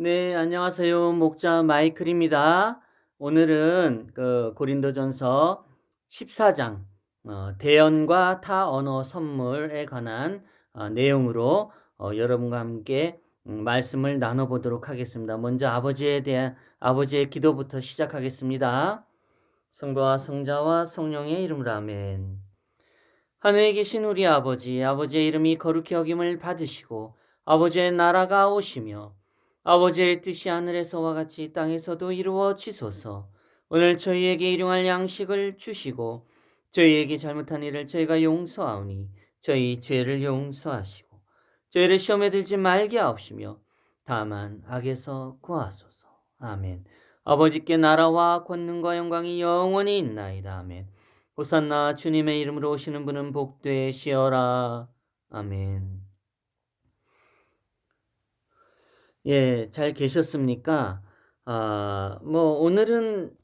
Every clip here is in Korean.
네, 안녕하세요. 목자 마이클입니다. 오늘은 고린도전서 14장 대언과 타 언어 선물에 관한 내용으로 여러분과 함께 말씀을 나눠보도록 하겠습니다. 먼저 아버지의 기도부터 시작하겠습니다. 성부와 성자와 성령의 이름으로 아멘. 하늘에 계신 우리 아버지의 이름이 거룩히 여김을 받으시고 아버지의 나라가 오시며 아버지의 뜻이 하늘에서와 같이 땅에서도 이루어지소서. 오늘 저희에게 일용할 양식을 주시고 저희에게 잘못한 일을 저희가 용서하오니 저희 죄를 용서하시고 저희를 시험에 들지 말게 하옵시며 다만 악에서 구하소서. 아멘. 아버지께 나라와 권능과 영광이 영원히 있나이다. 아멘. 호산나 주님의 이름으로 오시는 분은 복되시어라. 아멘. 예, 잘 계셨습니까? 오늘은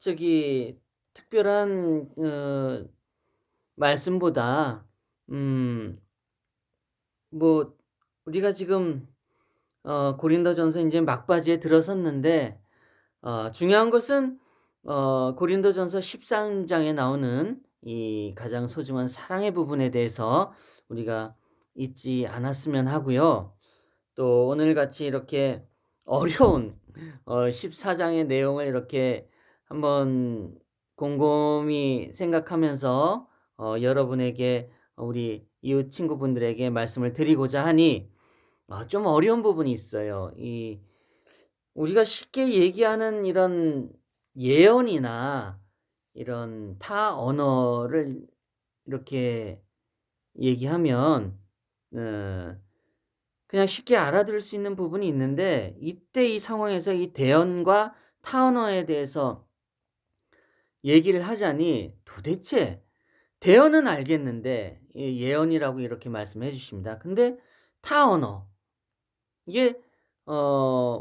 특별한 말씀보다 음, 뭐 우리가 지금 고린도전서 이제 막바지에 들어섰는데 중요한 것은 고린도전서 13장에 나오는 이 가장 소중한 사랑의 부분에 대해서 우리가 잊지 않았으면 하고요. 또 오늘같이 이렇게 어려운 14장의 내용을 이렇게 한번 곰곰이 생각하면서 여러분에게 우리 이웃 친구분들에게 말씀을 드리고자 하니 좀 어려운 부분이 있어요. 우리가 쉽게 얘기하는 이런 예언이나 이런 타 언어를 이렇게 얘기하면 어 그냥 쉽게 알아들을 수 있는 부분이 있는데 이때 이 상황에서 이 대언과 타 언어에 대해서 얘기를 하자니 도대체 대언은 알겠는데 이 예언이라고 이렇게 말씀해 주십니다. 근데 타 언어 이게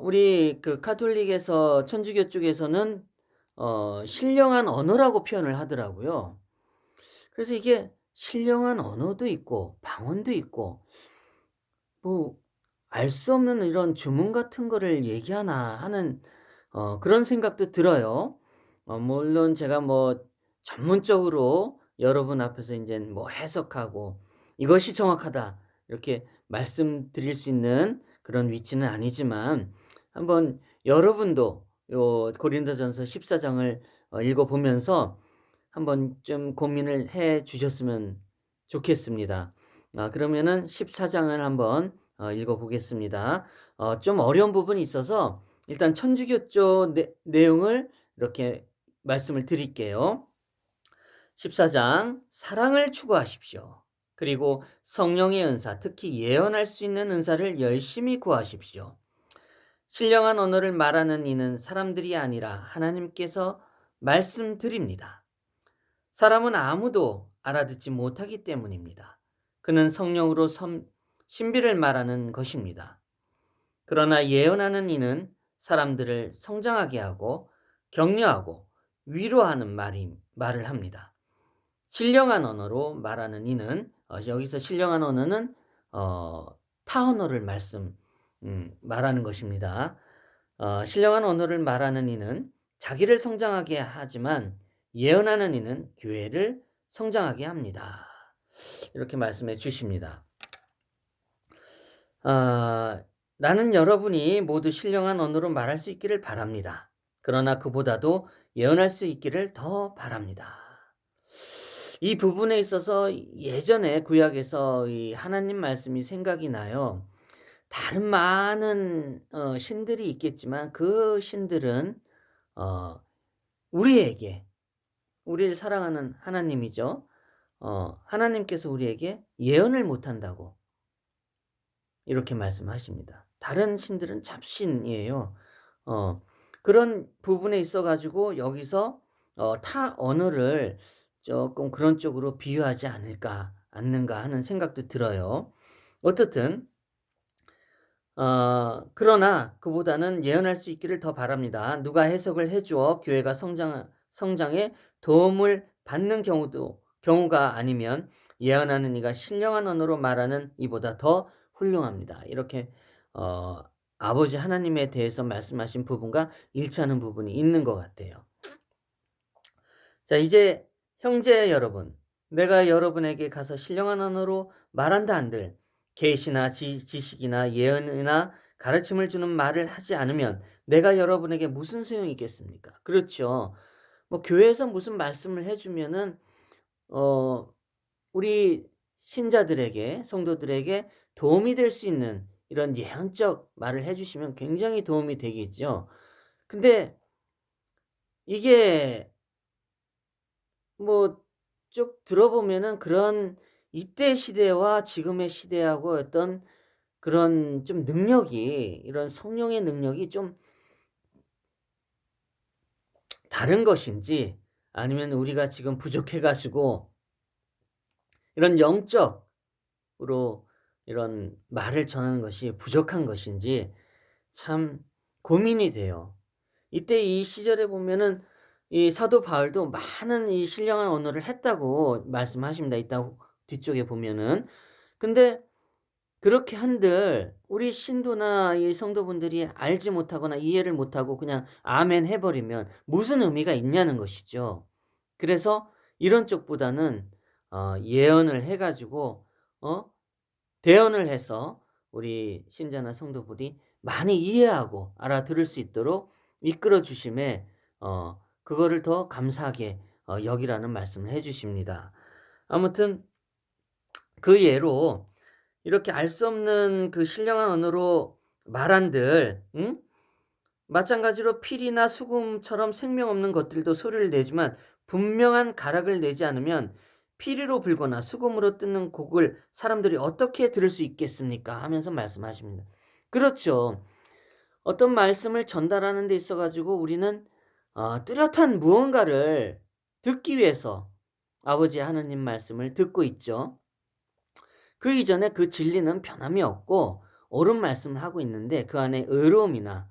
우리 가톨릭에서 천주교 쪽에서는 신령한 언어라고 표현을 하더라고요. 그래서 이게 신령한 언어도 있고 방언도 있고 뭐 알 수 없는 이런 주문 같은 거를 얘기하나 하는 그런 생각도 들어요. 물론 제가 뭐 전문적으로 여러분 앞에서 인젠 뭐 해석하고 "이것이 정확하다." 이렇게 말씀드릴 수 있는 그런 위치는 아니지만 한번 여러분도 요 고린도전서 14장을 읽어 보면서 한번 좀 고민을 해 주셨으면 좋겠습니다. 그러면은 14장을 한번 읽어 보겠습니다. 좀 어려운 부분이 있어서 일단 천주교 쪽 내용을 이렇게 말씀을 드릴게요. 14장 사랑을 추구하십시오. 그리고 성령의 은사, 특히 예언할 수 있는 은사를 열심히 구하십시오. 신령한 언어를 말하는 이는 사람들이 아니라 하나님께서 말씀드립니다. 사람은 아무도 알아듣지 못하기 때문입니다. 그는 성령으로 신비를 말하는 것입니다. 그러나 예언하는 이는 사람들을 성장하게 하고 격려하고 위로하는 말을 합니다. 신령한 언어로 말하는 이는 여기서 신령한 언어는 타 언어를 말하는 것입니다. 신령한 언어를 말하는 이는 자기를 성장하게 하지만 예언하는 이는 교회를 성장하게 합니다. 이렇게 말씀해 주십니다. 나는 여러분이 모두 신령한 언어로 말할 수 있기를 바랍니다. 그러나 그보다도 예언할 수 있기를 더 바랍니다. 이 부분에 있어서 예전에 구약에서 이 하나님 말씀이 생각이 나요. 다른 많은 신들이 있겠지만 그 신들은 어 우리에게 우리를 사랑하는 하나님이죠. 하나님께서 우리에게 예언을 못한다고 이렇게 말씀하십니다. 다른 신들은 잡신이에요. 그런 부분에 있어 가지고 여기서 타 언어를 조금 그런 쪽으로 비유하지 않는가 하는 생각도 들어요. 어떻든 그러나 그보다는 예언할 수 있기를 더 바랍니다. 누가 해석을 해 주어 교회가 성장에 도움을 받는 경우가 아니면 예언하는 이가 신령한 언어로 말하는 이보다 더 훌륭합니다. 이렇게 어 아버지 하나님에 대해서 말씀하신 부분과 일치하는 부분이 있는 것 같아요. 자, 이제 형제 여러분, 내가 여러분에게 가서 신령한 언어로 말한다 한들 계시나 지식이나 예언이나 가르침을 주는 말을 하지 않으면 내가 여러분에게 무슨 소용이 있겠습니까? 그렇죠. 뭐 교회에서 무슨 말씀을 해주면은 어 우리 신자들에게, 성도들에게 도움이 될 수 있는 이런 예언적 말을 해주시면 굉장히 도움이 되겠죠. 근데 이게 뭐 쭉 들어보면은 그런 이때 시대와 지금의 시대하고 어떤 그런 좀 능력이, 이런 성령의 능력이 좀 다른 것인지, 아니면 우리가 지금 부족해 가지고 이런 영적으로 이런 말을 전하는 것이 부족한 것인지 참 고민이 돼요. 이때 이 시절에 보면은 이 사도 바울도 많은 이 신령한 언어를 했다고 말씀하십니다. 이따 뒤쪽에 보면은. 근데 그렇게 한들 우리 신도나 이 성도분들이 알지 못하거나 이해를 못하고 그냥 아멘 해 버리면 무슨 의미가 있냐는 것이죠. 그래서 이런 쪽보다는 예언을 해 가지고 어 대언을 해서 우리 신자나 성도들이 많이 이해하고 알아들을 수 있도록 이끌어 주심에 그거를 더 감사하게 여기라는 말씀을 해 주십니다. 아무튼 그 예로 이렇게 알 수 없는 그 신령한 언어로 말한들, 응? 마찬가지로 필이나 수금처럼 생명 없는 것들도 소리를 내지만 분명한 가락을 내지 않으면 피리로 불거나 수금으로 뜨는 곡을 사람들이 어떻게 들을 수 있겠습니까? 하면서 말씀하십니다. 그렇죠. 어떤 말씀을 전달하는 데 있어 가지고 우리는 뚜렷한 무언가를 듣기 위해서 아버지 하느님 말씀을 듣고 있죠. 그 이전에 그 진리는 변함이 없고 옳은 말씀을 하고 있는데 그 안에 의로움이나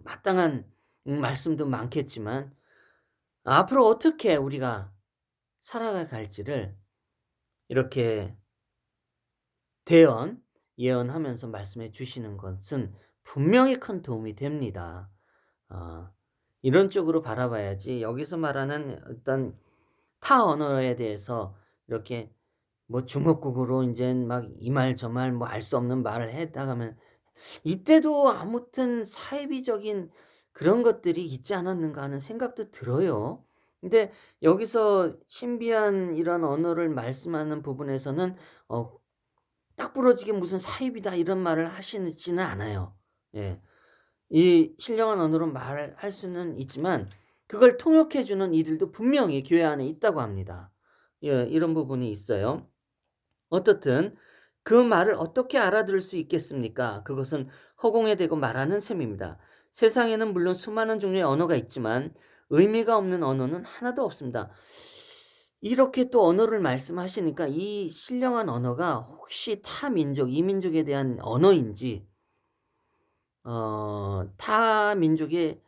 마땅한 말씀도 많겠지만 앞으로 어떻게 우리가 살아가 갈지를 이렇게 대언, 예언하면서 말씀해 주시는 것은 분명히 큰 도움이 됩니다. 아 이런 쪽으로 바라봐야지 여기서 말하는 어떤 타 언어에 대해서 이렇게 뭐 주먹구구로 인젠 막 이 말 저 말 뭐 알 수 없는 말을 해 나가면 이때도 아무튼 사이비적인 그런 것들이 있지 않았는가 하는 생각도 들어요. 근데 여기서 신비한 이런 언어를 말씀하는 부분에서는 어 딱 부러지게 무슨 사이비다 이런 말을 하시지는 않아요. 예. 이 신령한 언어로 말할 수는 있지만 그걸 통역해 주는 이들도 분명히 교회 안에 있다고 합니다. 예, 이런 부분이 있어요. 어떻든 그 말을 어떻게 알아들을 수 있겠습니까? 그것은 허공에 대고 말하는 셈입니다. 세상에는 물론 수많은 종류의 언어가 있지만 의미가 없는 언어는 하나도 없습니다. 이렇게 또 언어를 말씀하시니까 이 신령한 언어가 혹시 타 민족, 이민족에 대한 언어인지 타 민족의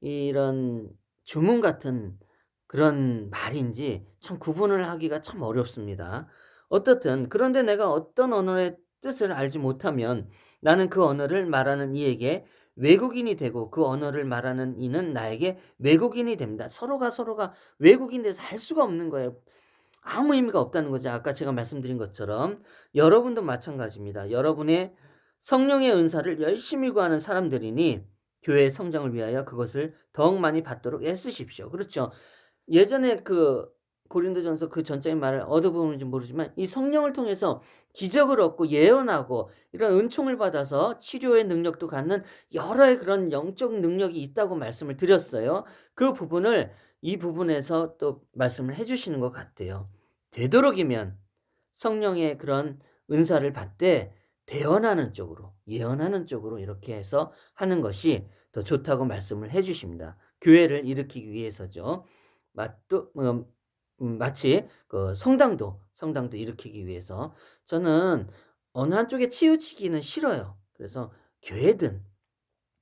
이런 주문 같은 그런 말인지 참 구분을 하기가 참 어렵습니다. 어떻든 그런데 내가 어떤 언어의 뜻을 알지 못하면 나는 그 언어를 말하는 이에게 외국인이 되고 그 언어를 말하는 이는 나에게 외국인이 됩니다. 서로가 외국인 돼서 할 수가 없는 거예요. 아무 의미가 없다는 거죠. 아까 제가 말씀드린 것처럼 여러분도 마찬가지입니다. 여러분의 성령의 은사를 열심히 구하는 사람들이니 교회의 성장을 위하여 그것을 더욱 많이 받도록 애쓰십시오. 그렇죠. 예전에 그 고린도전서 그 전적인 말을 얻어보는지 모르지만 이 성령을 통해서 기적을 얻고 예언하고 이런 은총을 받아서 치료의 능력도 갖는 여러의 그런 영적 능력이 있다고 말씀을 드렸어요. 그 부분을 이 부분에서 또 말씀을 해 주시는 것 같아요. 되도록이면 성령의 그런 은사를 받되 대언하는 쪽으로, 예언하는 쪽으로 이렇게 해서 하는 것이 더 좋다고 말씀을 해 주십니다. 교회를 일으키기 위해서죠. 맛도 마치 그 성당도 일으키기 위해서 저는 어느 한쪽에 치우치기는 싫어요. 그래서 교회든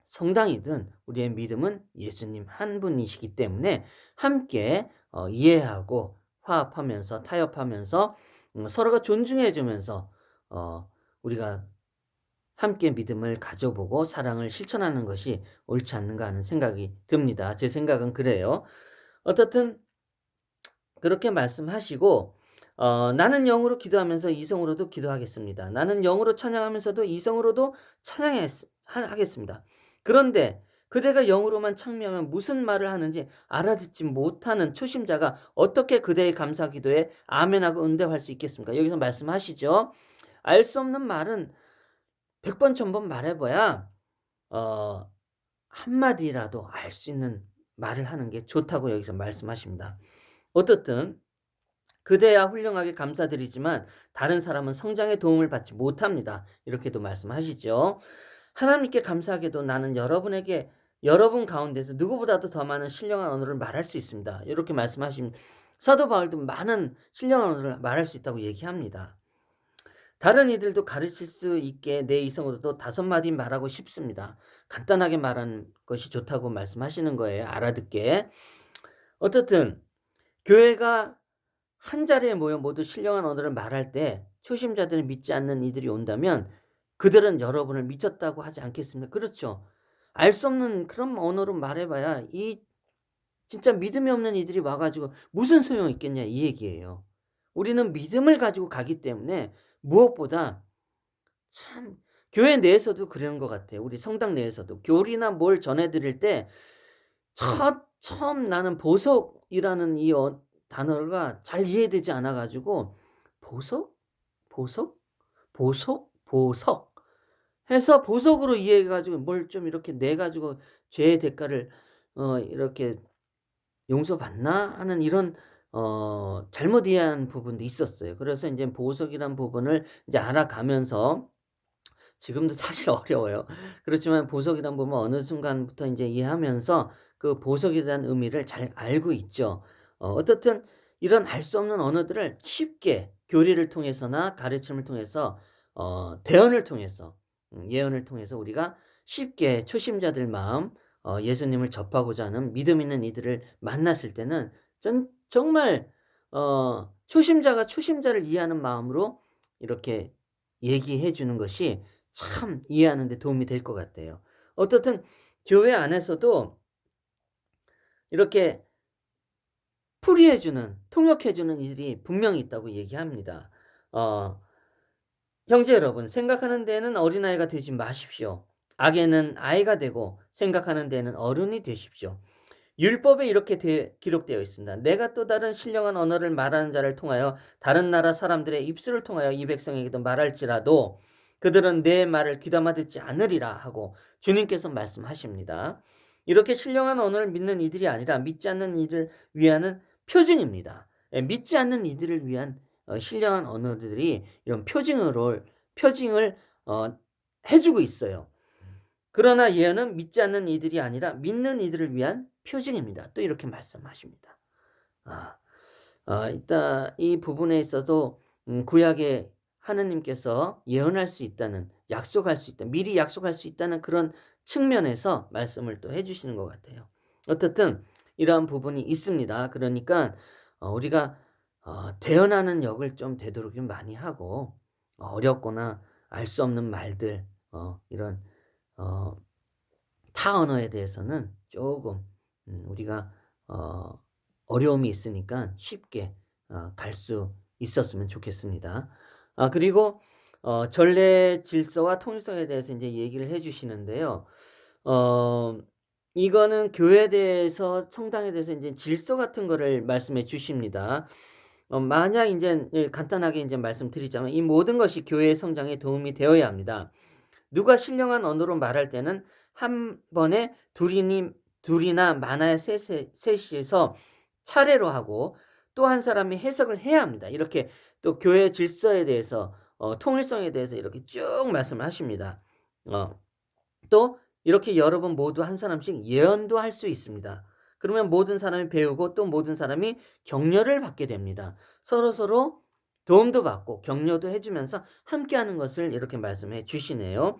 성당이든 우리의 믿음은 예수님 한 분이시기 때문에 함께 이해하고 화합하면서 타협하면서 서로가 존중해 주면서 우리가 함께 믿음을 가져보고 사랑을 실천하는 것이 옳지 않는가 하는 생각이 듭니다. 제 생각은 그래요. 어떻든 그렇게 말씀하시고 나는 영으로 기도하면서 이성으로도 기도하겠습니다. 나는 영으로 찬양하면서도 이성으로도 하겠습니다. 그런데 그대가 영으로만 찬미하면 무슨 말을 하는지 알아듣지 못하는 초심자가 어떻게 그대의 감사 기도에 아멘하고 응답할 수 있겠습니까? 여기서 말씀하시죠. 알 수 없는 말은 100번 1000번 말해봐야 어 한마디라도 알 수 있는 말을 하는 게 좋다고 여기서 말씀하십니다. 어떻든 그대야 훌륭하게 감사드리지만 다른 사람은 성장에 도움을 받지 못합니다. 이렇게도 말씀하시죠. 하나님께 감사하게도 나는 여러분 가운데서 누구보다도 더 많은 신령한 언어를 말할 수 있습니다. 이렇게 말씀하신 사도 바울도 많은 신령한 언어를 말할 수 있다고 얘기합니다. 다른 이들도 가르칠 수 있게 내 이성으로도 5마디 말하고 싶습니다. 간단하게 말하는 것이 좋다고 말씀하시는 거예요. 알아듣게. 어떻든 교회가 한 자리에 모여 모두 신령한 언어를 말할 때 초심자들을 믿지 않는 이들이 온다면 그들은 여러분을 미쳤다고 하지 않겠습니까? 그렇죠. 알 수 없는 그런 언어로 말해봐야 이 진짜 믿음이 없는 이들이 와가지고 무슨 소용이 있겠냐 이 얘기예요. 우리는 믿음을 가지고 가기 때문에 무엇보다 참 교회 내에서도 그런 것 같아요. 우리 성당 내에서도 교리나 뭘 전해드릴 때 처음 나는 보석이라는 이 단어가 잘 이해되지 않아 가지고 보석? 보석? 보석? 보석 해서 보석으로 이해해 가지고 뭘 좀 이렇게 내 가지고 죄의 대가를 이렇게 용서받나 하는 이런 잘못 이해한 부분도 있었어요. 그래서 인제 보석이란 부분을 이제 알아가면서 지금도 사실 어려워요. 그렇지만 보석이란 부분 어느 순간부터 인제 이해하면서 그 보석에 대한 의미를 잘 알고 있죠. 어떻든 이런 알 수 없는 언어들을 쉽게 교리를 통해서나 가르침을 통해서 대언을 통해서 예언을 통해서 우리가 쉽게 초심자들 마음 예수님을 접하고자 하는 믿음 있는 이들을 만났을 때는 정말 초심자가 초심자를 이해하는 마음으로 이렇게 얘기해 주는 것이 참 이해하는 데 도움이 될 것 같아요. 어떻든 교회 안에서도 이렇게 풀이해 주는 통역해 주는 이들이 분명히 있다고 얘기합니다. 어 형제 여러분 생각하는 데에는 어린아이가 되지 마십시오. 악에는 아이가 되고 생각하는 데에는 어른이 되십시오. 율법에 이렇게 기록되어 있습니다. 내가 또 다른 신령한 언어를 말하는 자를 통하여 다른 나라 사람들의 입술을 통하여 이 백성에게도 말할지라도 그들은 내 말을 귀담아 듣지 않으리라 하고 주님께서 말씀하십니다. 이렇게 신령한 언어를 믿는 이들이 아니라 믿지 않는 이들을 위하는 표징입니다. 믿지 않는 이들을 위한 신령한 언어들이 이런 표징을 해주고 있어요. 그러나 예언은 믿지 않는 이들이 아니라 믿는 이들을 위한 표징입니다. 또 이렇게 말씀하십니다. 아, 일단 이 부분에 있어서 구약에 하느님께서 예언할 수 있다는 약속할 수 있다. 미리 약속할 수 있다는 그런 측면에서 말씀을 또 해 주시는 것 같아요. 어떻든 이러한 부분이 있습니다. 그러니까 우리가 대언하는 역을 좀 되도록이면 많이 하고 어렵거나 알 수 없는 말들 이런 어 타 언어에 대해서는 쪼금 우리가 어려움이 있으니까 쉽게 갈 수 있었으면 좋겠습니다. 그리고 전례 질서와 통일성에 대해서 인제 얘기를 해 주시는데요. 어 이거는 교회에 대해서 성당에 대해서 인제 질서 같은 거를 말씀해 주십니다. 만약 인젠 예 간단하게 인제 말씀드리자면 이 모든 것이 교회의 성장에 도움이 되어야 합니다. 누가 신령한 언어로 말할 때는 한 번에 둘이나 많아야 셋이서 차례로 하고 또 한 사람이 해석을 해야 합니다. 이렇게 또 교회 질서에 대해서 통일성에 대해서 이렇게 쭉 말씀을 하십니다. 어 또 이렇게 여러분 모두 한 사람씩 예언도 할 수 있습니다. 그러면 모든 사람이 배우고 또 모든 사람이 격려를 받게 됩니다. 서로서로 도움도 받고 격려도 해 주면서 함께하는 것을 이렇게 말씀해 주시네요.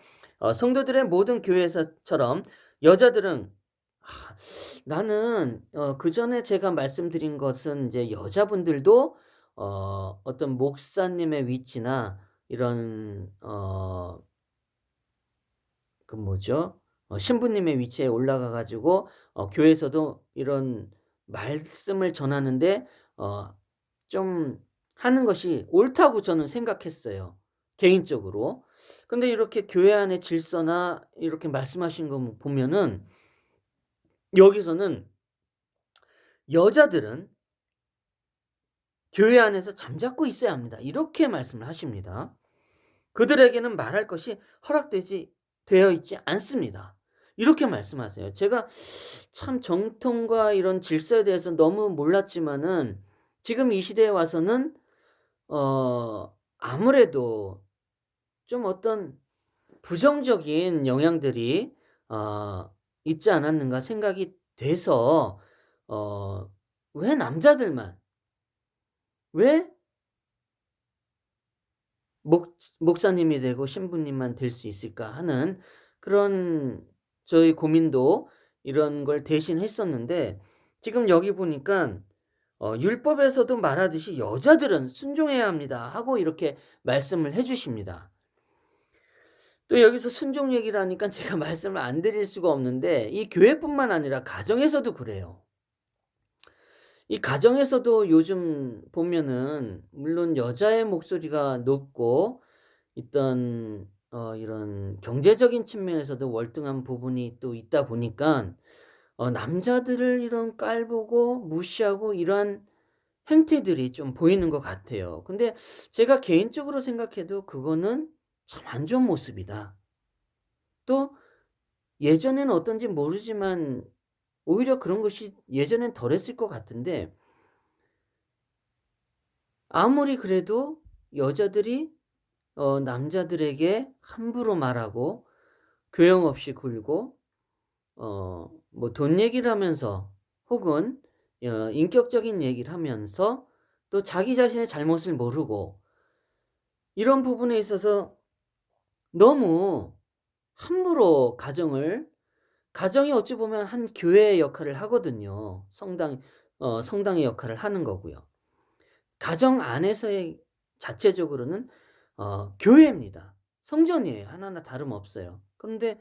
성도들의 모든 교회에서처럼 여자들은 나는 그전에 제가 말씀드린 것은 이제 여자분들도 어떤 목사님의 위치나 이런 그 뭐죠? 신부님의 위치에 올라가 가지고 교회에서도 이런 말씀을 전하는데 어 좀 하는 것이 옳다고 저는 생각했어요, 개인적으로. 근데 이렇게 교회 안의 질서나 이렇게 말씀하신 거 보면은 여기서는 "여자들은 교회 안에서 잠자코 있어야 합니다." 이렇게 말씀을 하십니다. "그들에게는 말할 것이 허락되지 되어 있지 않습니다." 이렇게 말씀하세요. 제가 참 정통과 이런 질서에 대해서 너무 몰랐지만은 지금 이 시대에 와서는 아무래도 좀 어떤 부정적인 영향들이 어 있지 않았는가 생각이 돼서 어 '왜 남자들만 왜 목사님이 되고 신부님만 될 수 있을까?' 하는 그런 저의 고민도 이런 걸 대신했었는데 지금 여기 보니깐 율법에서도 말하듯이 "여자들은 순종해야 합니다." 하고 이렇게 말씀을 해 주십니다. 또 여기서 순종 얘기를 하니까 제가 말씀을 안 드릴 수가 없는데 이 교회뿐만 아니라 가정에서도 그래요. 이 가정에서도 요즘 보면은 물론 여자의 목소리가 높고 있던 이런 경제적인 측면에서도 월등한 부분이 또 있다 보니깐 남자들을 이런 깔보고 무시하고 이러한 행태들이 좀 보이는 것 같아요. 근데 제가 개인적으로 생각해도 그거는 참 안 좋은 모습이다. 또 예전에는 어떤지 모르지만 오히려 그런 것이 예전엔 덜했을 것 같은데 아무리 그래도 여자들이 남자들에게 함부로 말하고 교양 없이 굴고 뭐 돈 얘기를 하면서 혹은 인격적인 얘기를 하면서 또 자기 자신의 잘못을 모르고 이런 부분에 있어서 너무 함부로 가정이 어찌 보면 한 교회의 역할을 하거든요. 성당의 역할을 하는 거고요. 가정 안에서의 자체적으로는 교회입니다. 성전이에요. 하나하나 다름없어요. 그런데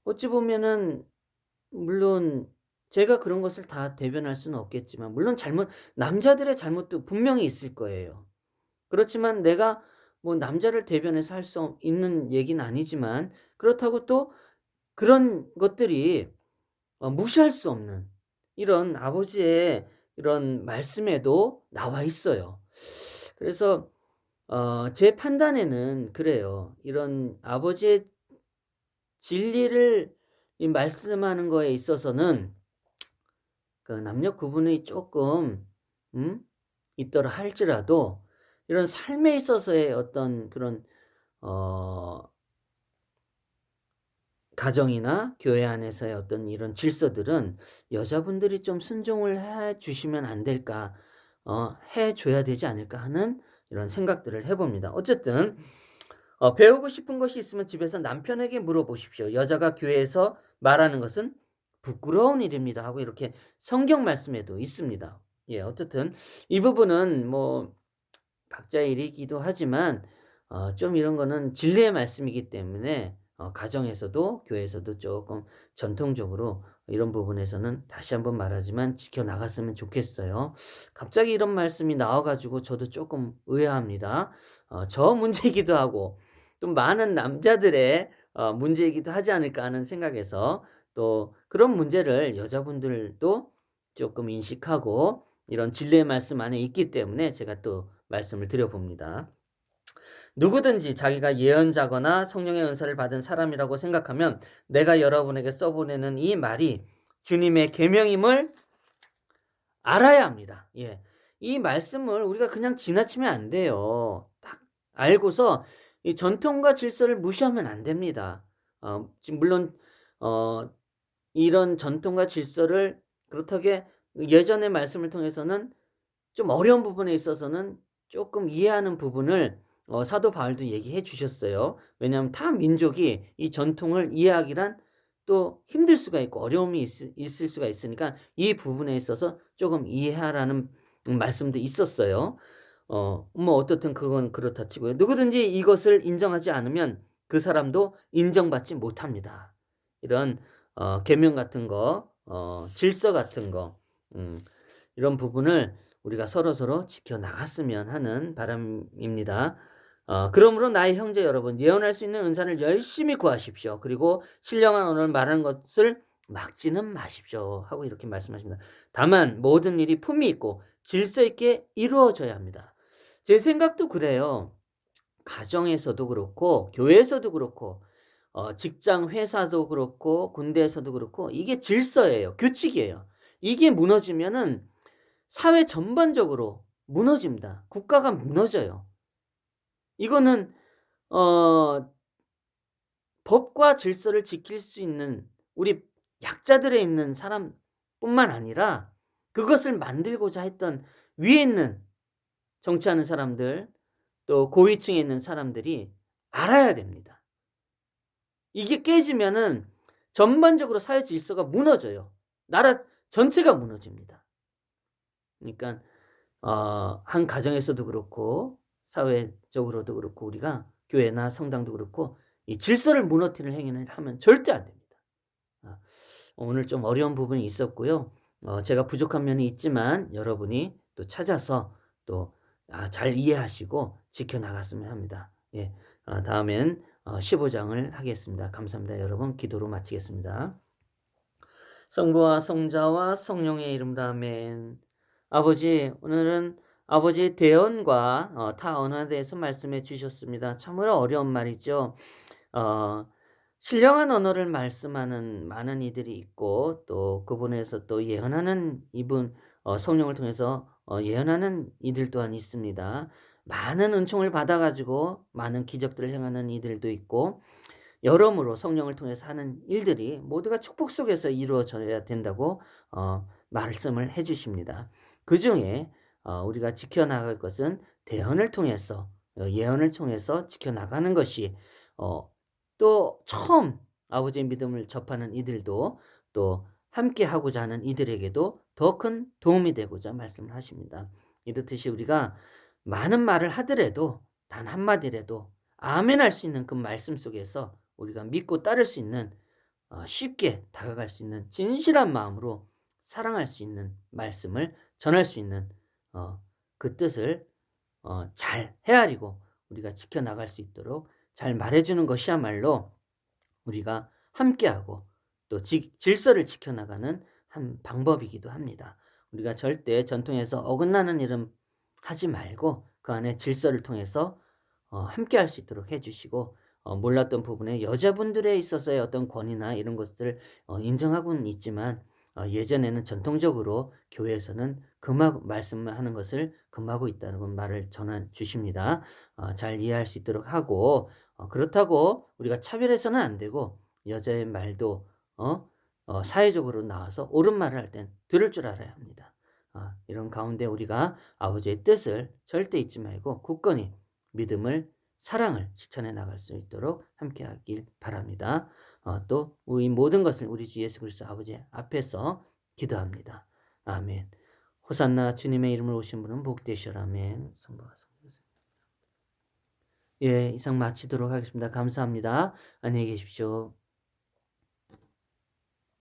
어찌 보면은 물론 제가 그런 것을 다 대변할 수는 없겠지만 물론 남자들의 잘못도 분명히 있을 거예요. 그렇지만 내가 뭐 남자를 대변해서 할 수 있는 얘기는 아니지만 그렇다고 또 그런 것들이 무시할 수 없는 이런 아버지의 이런 말씀에도 나와 있어요. 그래서 제 판단에는 그래요. 이런 아버지의 진리를 이 말씀하는 거에 있어서는 그 남녀 구분이 쪼끔 음 있더라 할지라도 이런 삶에 있어서의 어떤 그런 어 가정이나 교회 안에서의 어떤 이런 질서들은 '여자분들이 좀 순종을 해 주시면 안 될까? 해 줘야 되지 않을까?' 하는 이런 생각들을 해 봅니다. 어쨌든 "배우고 싶은 것이 있으면 집에서 남편에게 물어보십시오. 여자가 교회에서 말하는 것은 부끄러운 일입니다." 하고 이렇게 성경 말씀에도 있습니다. 예 어쨌든 이 부분은 뭐 각자의 일이기도 하지만 좀 이런 거는 진리의 말씀이기 때문에 가정에서도 교회에서도 쪼끔 전통적으로 이런 부분에서는 다시 한번 말하지만 지켜 나갔으면 좋겠어요. 갑자기 이런 말씀이 나와 가지고 저도 쪼끔 의아합니다. 저 문제이기도 하고 또 많은 남자들의 문제이기도 하지 않을까 하는 생각에서 또 그런 문제를 여자분들도 쪼끔 인식하고 이런 진리의 말씀 안에 있기 때문에 제가 또 말씀을 드려 봅니다. 누구든지 자기가 예언자거나 성령의 은사를 받은 사람이라고 생각하면 내가 여러분에게 써 보내는 이 말이 주님의 계명임을 알아야 합니다. 예. 이 말씀을 우리가 그냥 지나치면 안 돼요. 딱 알고서 이 전통과 질서를 무시하면 안 됩니다. 지금 물론 어 이런 전통과 질서를 그렇다게 예전의 말씀을 통해서는 좀 어려운 부분에 있어서는 쪼끔 이해하는 부분을 사도 바울도 얘기해 주셨어요. 왜냐하면 타 민족이 이 전통을 이해하기란 또 힘들 수가 있고 어려움이 있을 수가 있으니까 이 부분에 있어서 쪼금 이해하라는 말씀도 있었어요. 뭐 어떻든 그건 그렇다 치고요. 누구든지 이것을 인정하지 않으면 그 사람도 인정받지 못합니다. 이런 계명 같은 거, 질서 같은 거, 이런 부분을 우리가 서로서로 지켜 나갔으면 하는 바람입니다. 그러므로 나의 형제 여러분, 예언할 수 있는 은사를 열심히 구하십시오. 그리고 신령한 언어를 말하는 것을 막지는 마십시오. 하고 이렇게 말씀하십니다. 다만 모든 일이 품위 있고 질서 있게 이루어져야 합니다. 제 생각도 그래요. 가정에서도 그렇고 교회에서도 그렇고 직장 회사도 그렇고 군대에서도 그렇고 이게 질서예요. 규칙이에요. 이게 무너지면은 사회 전반적으로 무너집니다. 국가가 무너져요. 이거는 어 법과 질서를 지킬 수 있는 우리 약자들에 있는 사람뿐만 아니라 그것을 만들고자 했던 위에 있는 정치하는 사람들 또 고위층에 있는 사람들이 알아야 됩니다. 이게 깨지면은 전반적으로 사회 질서가 무너져요. 나라 전체가 무너집니다. 그러니깐 한 가정에서도 그렇고 사회적으로도 그렇고 우리가 교회나 성당도 그렇고 이 질서를 무너뜨리는 행위를 하면 절대 안 됩니다. 아 오늘 좀 어려운 부분이 있었고요. 제가 부족한 면이 있지만 여러분이 또 찾아서 또 잘 이해하시고 지켜 나갔으면 합니다. 예. 다음엔 15 장을 하겠습니다. 감사합니다. 여러분 기도로 마치겠습니다. 성부와 성자와 성령의 이름으로 아멘. 아버지 오늘은 아버지의 대언과 타 언어에 대해서 말씀해 주셨습니다. 참으로 어려운 말이죠. 어 신령한 언어를 말씀하는 많은 이들이 있고 또 그분에서 또 예언하는 이분 성령을 통해서 예언하는 이들 또한 있습니다. 많은 은총을 받아 가지고 많은 기적들을 행하는 이들도 있고 여러모로 성령을 통해서 하는 일들이 모두가 축복 속에서 이루어져야 된다고 말씀을 해 주십니다. 그중에 우리가 지켜나갈 것은 대언을 통해서 예언을 통해서 지켜나가는 것이 또 처음 아버지의 믿음을 접하는 이들도 또 함께하고자 하는 이들에게도 더 큰 도움이 되고자 말씀을 하십니다. 이렇듯이 우리가 많은 말을 하더라도 단 한마디라도 아멘할 수 있는 그 말씀 속에서 우리가 믿고 따를 수 있는 쉽게 다가갈 수 있는 진실한 마음으로 사랑할 수 있는 말씀을 전할 수 있는 그 뜻을 잘 헤아리고 우리가 지켜나갈 수 있도록 잘 말해 주는 것이야말로 우리가 함께하고 또 질서를 지켜나가는 한 방법이기도 합니다. 우리가 절대 전통에서 어긋나는 일은 하지 말고 그 안에 질서를 통해서 함께할 수 있도록 해 주시고 몰랐던 부분에 여자분들에 있어서의 어떤 권위나 이런 것들을 인정하고는 있지만 예전에는 전통적으로 교회에서는 금하고 말씀하는 것을 금하고 있다는 말을 전해 주십니다. 잘 이해할 수 있도록 하고 그렇다고 우리가 차별해서는 안 되고 여자의 말도 사회적으로 나와서 옳은 말을 할 땐 들을 줄 알아야 합니다. 이런 가운데 우리가 아버지의 뜻을 절대 잊지 말고 굳건히 믿음을 사랑을 실천해 나갈 수 있도록 함께하길 바랍니다. 또 우리 모든 것을 우리 주 예수 그리스도 아버지 앞에서 기도합니다. 아멘. 호산나 주님의 이름으로 오신 분은 복되시라. 아멘. 성부와 성령. 예, 이상 마치도록 하겠습니다. 감사합니다. 안녕히 계십시오.